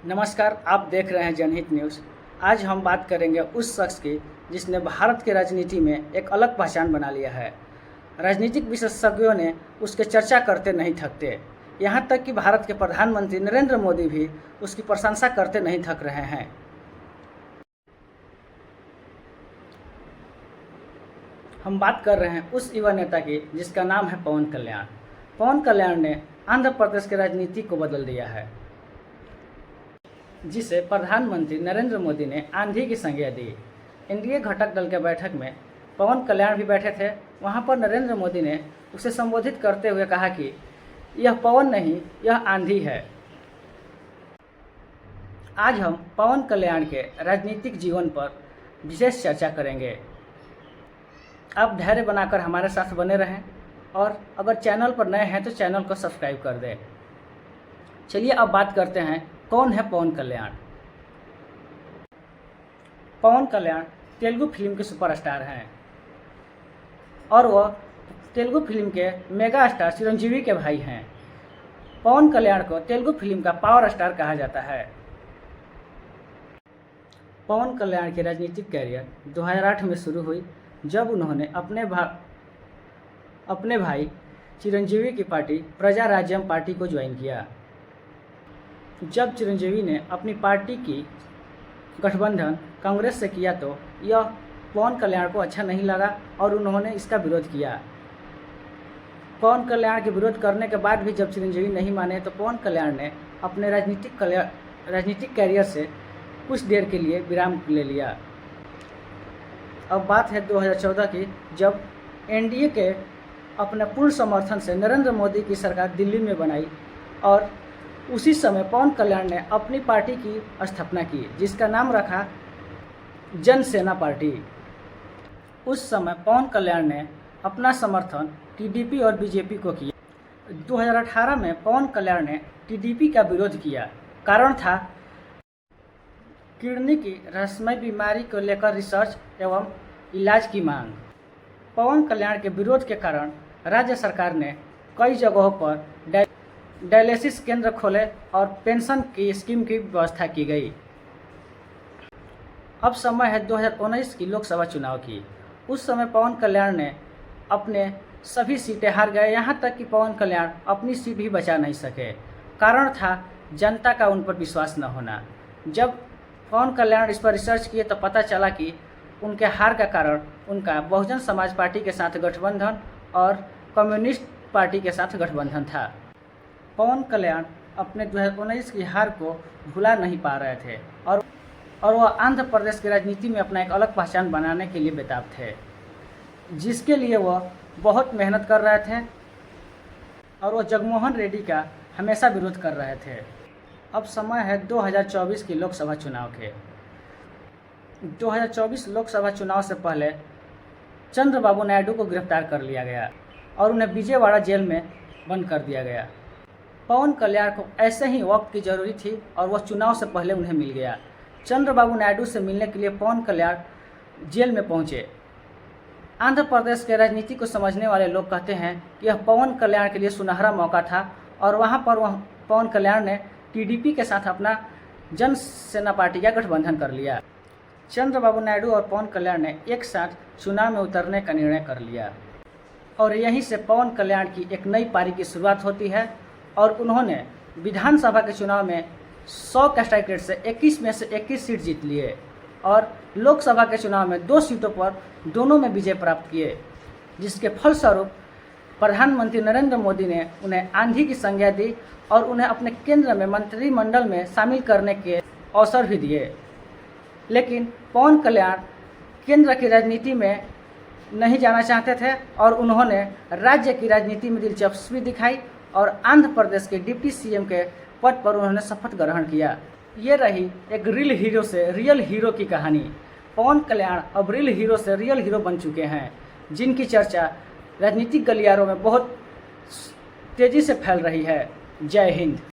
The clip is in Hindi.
नमस्कार, आप देख रहे हैं जनहित न्यूज़। आज हम बात करेंगे उस शख्स की जिसने भारत की राजनीति में एक अलग पहचान बना लिया है। राजनीतिक विशेषज्ञों ने उसके चर्चा करते नहीं थकते। यहाँ तक कि भारत के प्रधानमंत्री नरेंद्र मोदी भी उसकी प्रशंसा करते नहीं थक रहे हैं। हम बात कर रहे हैं उस युवा नेता की जिसका नाम है पवन कल्याण। पवन कल्याण ने आंध्र प्रदेश की राजनीति को बदल दिया है, जिसे प्रधानमंत्री नरेंद्र मोदी ने आंधी की संज्ञा दी। एनडीए घटक दल के बैठक में पवन कल्याण भी बैठे थे। वहां पर नरेंद्र मोदी ने उसे संबोधित करते हुए कहा कि यह पवन नहीं, यह आंधी है। आज हम पवन कल्याण के राजनीतिक जीवन पर विशेष चर्चा करेंगे। आप धैर्य बनाकर हमारे साथ बने रहें और अगर चैनल पर नए हैं तो चैनल को सब्सक्राइब कर दें। चलिए अब बात करते हैं कौन है पवन कल्याण। पवन कल्याण तेलुगु फिल्म के सुपरस्टार हैं और वह तेलुगु फिल्म के मेगा स्टार चिरंजीवी के भाई हैं। पवन कल्याण को तेलुगु फिल्म का पावर स्टार कहा जाता है। पवन कल्याण की राजनीतिक कैरियर 2008 में शुरू हुई, जब उन्होंने अपने भाई चिरंजीवी की पार्टी प्रजा राज्यम पार्टी को ज्वाइन किया। जब चिरंजीवी ने अपनी पार्टी की गठबंधन कांग्रेस से किया तो यह पवन कल्याण को अच्छा नहीं लगा और उन्होंने इसका विरोध किया। पवन कल्याण के विरोध करने के बाद भी जब चिरंजीवी नहीं माने तो पवन कल्याण ने अपने राजनीतिक कैरियर से कुछ देर के लिए विराम ले लिया। अब बात है 2014 की, जब एनडीए के अपने पूर्ण समर्थन से नरेंद्र मोदी की सरकार दिल्ली में बनाई और उसी समय पवन कल्याण ने अपनी पार्टी की स्थापना की, जिसका नाम रखा जन सेना पार्टी। उस समय पवन कल्याण ने अपना समर्थन टीडीपी और बीजेपी को किया। 2018 में पवन कल्याण ने टीडीपी का विरोध किया। कारण था किडनी की रहस्यमय बीमारी को लेकर रिसर्च एवं इलाज की मांग। पवन कल्याण के विरोध के कारण राज्य सरकार ने कई जगहों पर डायलिसिस केंद्र खोले और पेंशन की स्कीम की व्यवस्था की गई। अब समय है 2019 की लोकसभा चुनाव की। उस समय पवन कल्याण ने अपने सभी सीटें हार गए, यहाँ तक कि पवन कल्याण अपनी सीट भी बचा नहीं सके। कारण था जनता का उन पर विश्वास न होना। जब पवन कल्याण इस पर रिसर्च किए तो पता चला कि उनके हार का कारण उनका बहुजन समाज पार्टी के साथ गठबंधन और कम्युनिस्ट पार्टी के साथ गठबंधन था। पवन कल्याण अपने 2019 की हार को भुला नहीं पा रहे थे और वह आंध्र प्रदेश की राजनीति में अपना एक अलग पहचान बनाने के लिए बेताब थे, जिसके लिए वह बहुत मेहनत कर रहे थे और वह जगनमोहन रेड्डी का हमेशा विरोध कर रहे थे। अब समय है 2024 की लोकसभा चुनाव के। 2024 लोकसभा चुनाव से पहले चंद्रबाबू नायडू को गिरफ्तार कर लिया गया और उन्हें विजयवाड़ा जेल में बंद कर दिया गया। पवन कल्याण को ऐसे ही वक्त की जरूरी थी और वह चुनाव से पहले उन्हें मिल गया। चंद्रबाबू नायडू से मिलने के लिए पवन कल्याण जेल में पहुंचे। आंध्र प्रदेश के राजनीति को समझने वाले लोग कहते हैं कि यह पवन कल्याण के लिए सुनहरा मौका था और वहां पर पवन कल्याण ने टीडीपी के साथ अपना जन सेना पार्टी का गठबंधन कर लिया। चंद्रबाबू नायडू और पवन कल्याण ने एक साथ चुनाव में उतरने का निर्णय कर लिया और यहीं से पवन कल्याण की एक नई पारी की शुरुआत होती है और उन्होंने विधानसभा के चुनाव में 100 कैस्ट्राइक रेट से 21 में से 21 सीट जीत लिए और लोकसभा के चुनाव में 2 सीटों पर दोनों में विजय प्राप्त किए, जिसके फलस्वरूप प्रधानमंत्री नरेंद्र मोदी ने उन्हें आंधी की संज्ञा दी और उन्हें अपने केंद्र में मंत्रिमंडल में शामिल करने के अवसर भी दिए। लेकिन पवन कल्याण केंद्र की राजनीति में नहीं जाना चाहते थे और उन्होंने राज्य की राजनीति में दिलचस्पी दिखाई और आंध्र प्रदेश के डिप्टी सीएम के पद पर उन्होंने शपथ ग्रहण किया। ये रही एक रियल हीरो से रियल हीरो की कहानी। पवन कल्याण अब रियल हीरो से रियल हीरो बन चुके हैं, जिनकी चर्चा राजनीतिक गलियारों में बहुत तेज़ी से फैल रही है। जय हिंद।